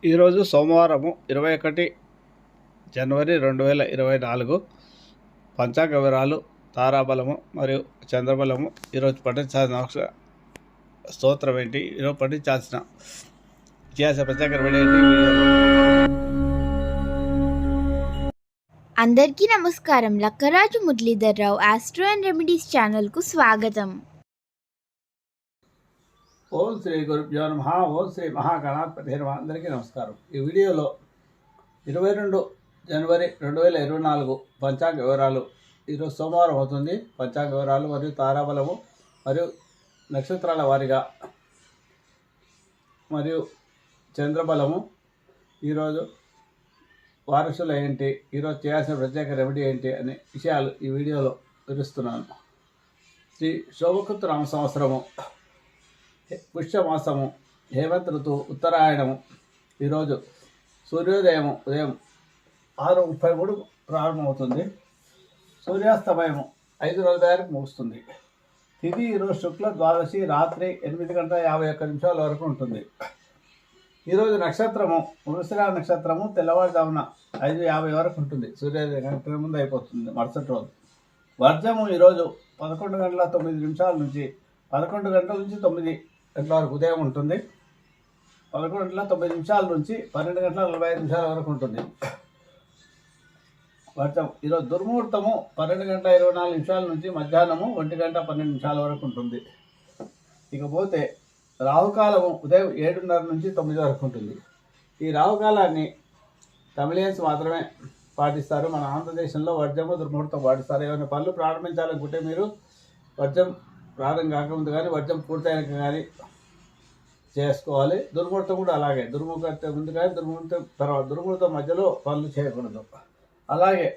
ఈరోజు సోమవారము 21 జనవరి 2024 పంచాంగ వివరాలు, తారాబలము మరియు చంద్రబలము. ఈరోజు పఠించాల్సిన స్తోత్రం ఏంటి, ఈరోజు పఠించాల్సిన ఇతిహాస పంచాంగ వివరాలు ఏంటి అందరికీ నమస్కారం. Lakkaraju Muralidhar Rao astro and remedies ఛానల్కు స్వాగతం. ఓం శ్రీ గురుభ్యో నమః. ఓం శ్రీ మహాగణాధిపతి నమః. అందరికీ నమస్కారం. ఈ వీడియోలో 22 జనవరి 2024 పంచాంగ వివరాలు. ఈరోజు సోమవారం అవుతుంది. పంచాంగ వివరాలు మరియు తారాబలము మరియు నక్షత్రాల వారీగా మరియు చంద్రబలము, ఈరోజు వారసులు ఏంటి, ఈరోజు చేయాల్సిన ప్రత్యేక రెమెడీ ఏంటి అనే విషయాలు ఈ వీడియోలో వివరిస్తున్నాను. శ్రీ శోభకృత సంవత్సరము, పుష్యమాసము, హేమంత్ ఋతువు, ఉత్తరాయణము. ఈరోజు సూర్యోదయము ఉదయం 6:33 ప్రారంభమవుతుంది. సూర్యాస్తమయము 5:40 ముగుస్తుంది. తిథి ఈరోజు శుక్ల ద్వాదశి రాత్రి 8:51 వరకు ఉంటుంది. ఈరోజు నక్షత్రము మృగశిర నక్షత్రము తెల్లవారుజామున 5:50 వరకు ఉంటుంది. సూర్యోదయం గంటల ముందు అయిపోతుంది మరుసటి రోజు. వర్జము ఈరోజు 11:09 నుంచి 11 గంటల నుంచి 9 గంటల వరకు ఉదయం ఉంటుంది. 11:09 నుంచి 12:45 వరకు ఉంటుంది వర్జం. ఈరోజు దుర్ముహూర్తము 12:24 నుంచి మధ్యాహ్నము 1:12 వరకు ఉంటుంది. ఇకపోతే రాహుకాలము ఉదయం 7:30 నుంచి 9 వరకు ఉంటుంది. ఈ రాహుకాలాన్ని తమిళియన్స్ మాత్రమే పాటిస్తారు. మన ఆంధ్రదేశంలో వర్జము దుర్ముహూర్తం పాటిస్తారు. ఏమైనా పనులు ప్రారంభించాలనుకుంటే మీరు వర్జం ప్రారంభం కాకముందు కానీ వర్జం పూర్తయినాక కానీ చేసుకోవాలి. దుర్ముహూర్తం కూడా అలాగే, దుర్ముహూర్తం ముందు కానీ దుర్ముహూర్తం తర్వాత, దుర్ముహూర్తం మధ్యలో పనులు చేయకూడదు. అలాగే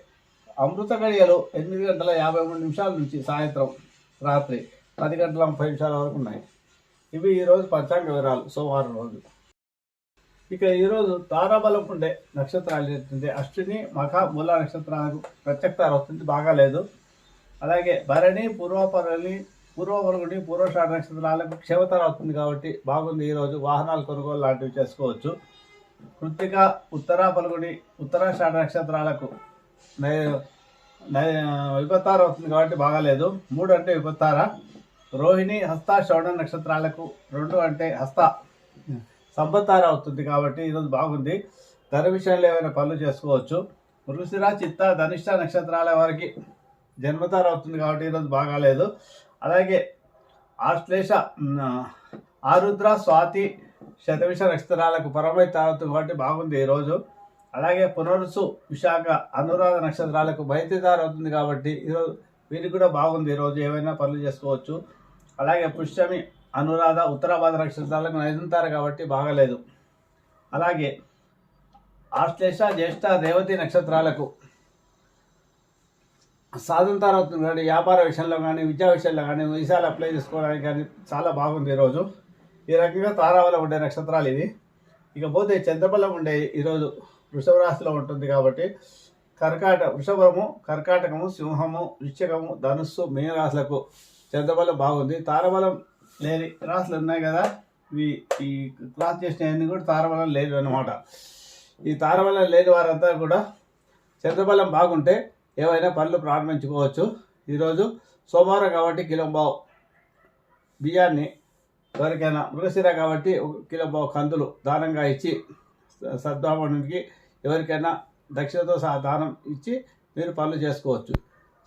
అమృత గడియలు 8:53 నుంచి సాయంత్రం రాత్రి 10:30 వరకు ఉన్నాయి. ఇవి ఈరోజు పంచాంగ వివరాలు, సోమవారం రోజు. ఇక ఈరోజు తారాబలం ఉండే నక్షత్రాలు ఏంటంటే అశ్విని, మఖ, మూల నక్షత్రాలకు ప్రత్యక్తార అవుతుంది, బాగాలేదు. అలాగే భరణి, పూర్వపరగుని, పూర్వషాఢ నక్షత్రాలకు క్షేమతార అవుతుంది కాబట్టి బాగుంది. ఈరోజు వాహనాలు కొనుగోలు లాంటివి చేసుకోవచ్చు. కృత్తిక, ఉత్తర పలుగుని, ఉత్తరాషాఢ నక్షత్రాలకు విపత్తార అవుతుంది కాబట్టి బాగాలేదు. 3 అంటే విపత్తార. రోహిణి, హస్త, శ్రవణ నక్షత్రాలకు 2 అంటే హస్త సంపత్తార అవుతుంది కాబట్టి ఈరోజు బాగుంది. ధన విషయంలో ఏమైనా పనులు చేసుకోవచ్చు. మృగశిర, చిత్త, ధనిష్ట నక్షత్రాల వారికి జన్మతార అవుతుంది కాబట్టి ఈరోజు బాగాలేదు. అలాగే ఆశ్లేష, ఆరుద్ర, స్వాతి, శతవిష నక్షత్రాలకు పరమైతార అవుతుంది కాబట్టి బాగుంది ఈరోజు. అలాగే పునరుసు, విశాఖ, అనురాధ నక్షత్రాలకు మైత్రితార అవుతుంది కాబట్టి ఈరోజు వీరికి కూడా బాగుంది. ఈరోజు ఏమైనా పనులు చేసుకోవచ్చు. అలాగే పుష్యమి, అనురాధ, ఉత్తరాభాద నక్షత్రాలకు నైదంతార కాబట్టి బాగలేదు. అలాగే ఆశ్లేష, జ్యేష్ఠ, రేవతి నక్షత్రాలకు సాధంతార అవుతుంది కానీ వ్యాపార విషయంలో కానీ విద్యా విషయంలో కానీ వీసాలు అప్లై చేసుకోవడానికి కానీ చాలా బాగుంది ఈరోజు. ఈ రకంగా తారాబలం ఉండే నక్షత్రాలు ఇవి. ఇకపోతే చంద్రబలం ఉండే ఈరోజు వృషభ రాశిలో ఉంటుంది కాబట్టి వృషభము, కర్కాటకము, సింహము, వృశ్చికము, ధనుస్సు, మీన రాశులకు చంద్రబలం బాగుంది. తారాబలం లేని రాశులు ఉన్నాయి కదా, ఈ క్లాస్ చేసినవన్నీ కూడా తారాబలం లేదు అన్నమాట. ఈ తారాబలం లేని వారంతా కూడా చంద్రబలం బాగుంటే ఏవైనా పనులు ప్రారంభించుకోవచ్చు. ఈరోజు సోమవారం కాబట్టి కిలోంబావు బియ్యాన్ని, ఎవరికైనా మృగశిర కాబట్టి 1 కిలోంబావు కందులు దానంగా ఇచ్చి సద్బ్రాహ్మణునికి ఎవరికైనా దక్షిణతో సహా దానం ఇచ్చి మీరు పనులు చేసుకోవచ్చు.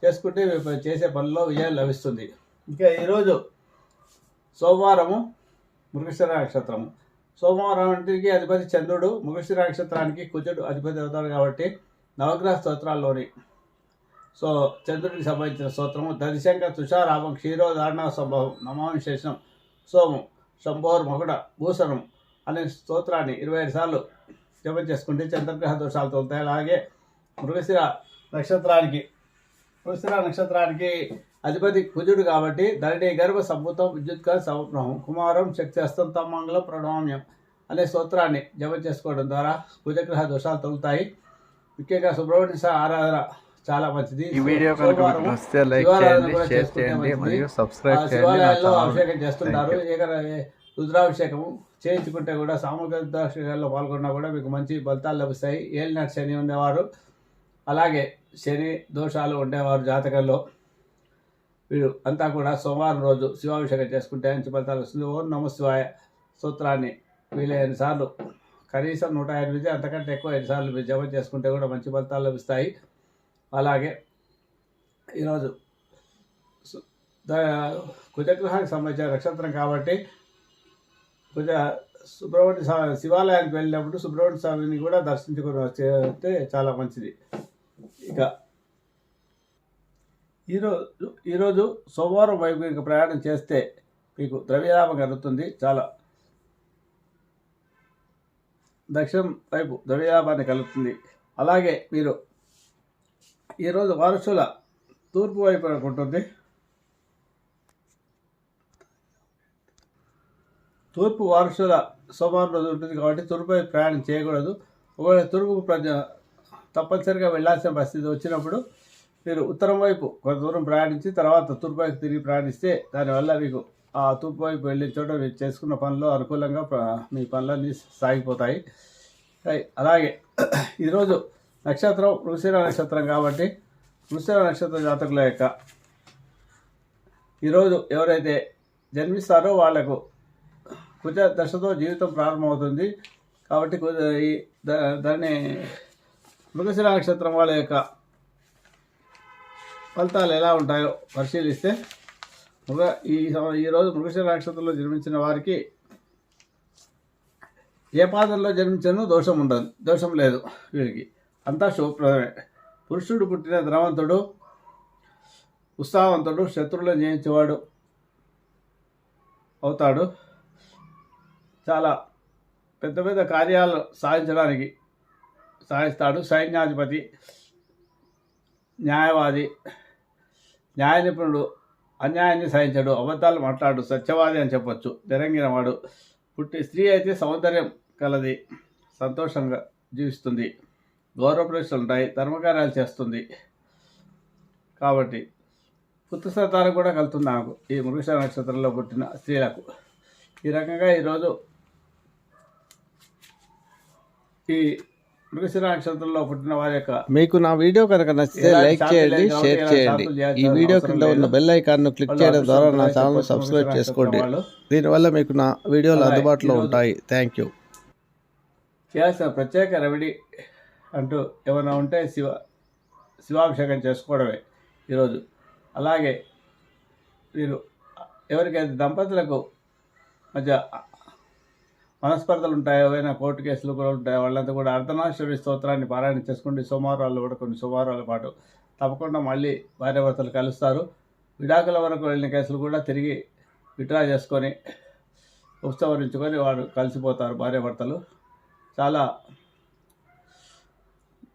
చేసుకుంటే మీరు చేసే పనుల్లో విజయం లభిస్తుంది. ఇంకా ఈరోజు సోమవారము, మృగశిర నక్షత్రము. సోమవారానికి అధిపతి చంద్రుడు, మృగశిర నక్షత్రానికి కుజుడు అధిపతి అవుతాడు కాబట్టి నవగ్రహ స్తోత్రాల్లోని చంద్రుడికి సంబంధించిన స్తోత్రము దరిశంక తుషారామం క్షీరోధారణ సంభవం నమామి శేషం సోమం శంభోర్ మకుడ భూషణం అనే స్తోత్రాన్ని 25 సార్లు జపం చేసుకుంటే చంద్రగ్రహ దోషాలు తొలుతాయి. అలాగే మృగశిర నక్షత్రానికి అధిపతి కుజుడు కాబట్టి ధరణి గర్భ సంభూతం విద్యుత్కర సమప్రహం కుమారం శక్తి హస్తంతం మంగళం ప్రణామ్యం అనే స్తోత్రాన్ని జపం చేసుకోవడం ద్వారా కుజగ్రహ దోషాలు తొలుతాయి. ముఖ్యంగా సుబ్రహ్మణ్య ఆరాధన చాలా మంచిది. ఈ వీడియో కనుక మీకు నచ్చితే లైక్ చేయండి, షేర్ చేయండి మరియు సబ్స్క్రైబ్ చేయండి. శివాలయాల్లో అభిషేకం చేస్తుంటారు. రుద్రాభిషేకము చేయించుకుంటే కూడా సామూహిక రుద్రాక్షలో పాల్గొన్నా కూడా మీకు మంచి ఫలితాలు లభిస్తాయి. ఏలినాటి శని ఉండేవారు, అలాగే శని దోషాలు ఉండేవారు జాతకంలో వీరు అంతా కూడా సోమవారం రోజు శివాభిషేకం చేసుకుంటే మంచి ఫలితాలు వస్తుంది. ఓం నమః శివాయ సూత్రాన్ని వీలైన సార్లు కనీసం 108 అంతకంటే ఎక్కువ 5 సార్లు మీరు జపం చేసుకుంటే కూడా మంచి ఫలితాలు లభిస్తాయి. అలాగే ఈరోజు కుజగ్రహానికి సంబంధించిన నక్షత్రం కాబట్టి సుబ్రహ్మణ్య శివాలయానికి వెళ్ళినప్పుడు సుబ్రహ్మణ్య స్వామిని కూడా దర్శించుకొని వస్తే చాలా మంచిది. ఇక ఈరోజు సోమవారం వైపు ఇక ప్రయాణం చేస్తే మీకు ద్రవ్యలాభం కలుగుతుంది. చాలా దక్షిణం వైపు ద్రవ్యలాభాన్ని కలుగుతుంది. అలాగే మీరు ఈరోజు వారసుల తూర్పు వైపు ఉంటుంది. తూర్పు వారసుల సోమవారం రోజు ఉంటుంది కాబట్టి తూర్పు వైపు ప్రయాణం చేయకూడదు. ఒకవేళ తూర్పుకు తప్పనిసరిగా వెళ్ళాల్సిన పరిస్థితి వచ్చినప్పుడు మీరు ఉత్తరం వైపు కొంత దూరం ప్రయాణించి తర్వాత తూర్పు వైపు తిరిగి ప్రయాణిస్తే దానివల్ల మీకు ఆ తూర్పు వైపు వెళ్ళిన చోట మీరు చేసుకున్న పనులు అనుకూలంగా మీ పనులన్నీ సాగిపోతాయి. అలాగే ఈరోజు నక్షత్రం వృషిర నక్షత్రం కాబట్టి వృషిర నక్షత్ర జాతకుల యొక్క ఈరోజు ఎవరైతే జన్మిస్తారో వాళ్లకు కుజ దశతో జీవితం ప్రారంభమవుతుంది. కాబట్టి దాన్ని మృగశిర నక్షత్రం వాళ్ళ యొక్క ఫలితాలు ఎలా ఉంటాయో పరిశీలిస్తే ఈరోజు మృగశిర నక్షత్రంలో జన్మించిన వారికి ఏ పాదంలో జన్మించను దోషం లేదు. వీరికి అంతా శుభప్రదమే. పురుషుడు పుట్టిన ధనవంతుడు, ఉత్సాహవంతుడు, శత్రువులను జయించేవాడు అవుతాడు. చాలా పెద్ద పెద్ద కార్యాలు సాధించడానికి సాధిస్తాడు. సైన్యాధిపతి, న్యాయవాది, న్యాయ నిపుణుడు, అన్యాయాన్ని సహించడు, అబద్ధాలు మాట్లాడు, సత్యవాది అని చెప్పొచ్చు. తెరంగినవాడు. స్త్రీ అయితే సౌందర్యం కలది, సంతోషంగా జీవిస్తుంది, గౌరవ ప్రశ్నలు ఉంటాయి, ధర్మకార్యాలు చేస్తుంది. కాబట్టి పుత్ర సంతానం కూడా కలుగుతుంది నాకు ఈ మృగశిర నక్షత్రంలో పుట్టిన స్త్రీలకు. ఈ రకంగా ఈరోజు ఈ మృగశిర నక్షత్రంలో పుట్టిన వారి యొక్క మీకు నా వీడియో కనుక నచ్చితే లైక్ చేయండి, షేర్ చేయండి. ఈ వీడియో కింద ఉన్న బెల్ ఐకాన్ను క్లిక్ చేయడం ద్వారా నా ఛానల్ సబ్స్క్రైబ్ చేసుకోండి. దీనివల్ల మీకు నా వీడియోలు అందుబాటులో ఉంటాయి. Thank you. చేయాల్సిన ప్రత్యేక రెమెడీ అంటూ ఏమైనా ఉంటే శివాభిషేకం చేసుకోవడమే ఈరోజు. అలాగే మీరు ఎవరికైతే దంపతులకు మధ్య మనస్పర్ధలు ఉంటాయో, ఏవైనా కోర్టు కేసులు కూడా ఉంటాయో వాళ్ళంతా కూడా అర్ధనాశ్వరి స్తోత్రాన్ని పారాయణ చేసుకోండి. సోమవారాలు కూడా కొన్ని సోమవారాల పాటు తప్పకుండా మళ్ళీ భార్యాభర్తలు కలుస్తారు. విడాకుల వరకు వెళ్ళిన కేసులు కూడా తిరిగి విత్డ్రా చేసుకొని ఉపసంహరించుకొని వారు కలిసిపోతారు భార్యాభర్తలు. చాలా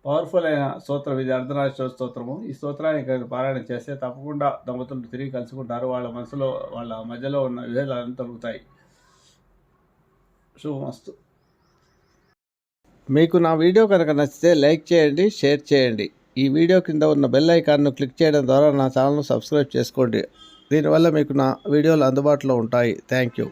పవర్ఫుల్ అయిన స్తోత్రం ఇది, అర్ధనాశ్వర స్తోత్రము. ఈ స్తోత్రాన్ని పారాయణ చేస్తే తప్పకుండా దంపతులు తిరిగి కలుసుకుంటారు. వాళ్ళ మధ్యలో ఉన్న విభేదాలను తొలుగుతాయి. శుభమస్తు. మీకు నా వీడియో కనుక నచ్చితే లైక్ చేయండి, షేర్ చేయండి. ఈ వీడియో కింద ఉన్న బెల్ ఐకాన్ను క్లిక్ చేయడం ద్వారా నా ఛానల్ను సబ్స్క్రైబ్ చేసుకోండి. దీనివల్ల మీకు నా వీడియోలు అందుబాటులో ఉంటాయి. Thank you.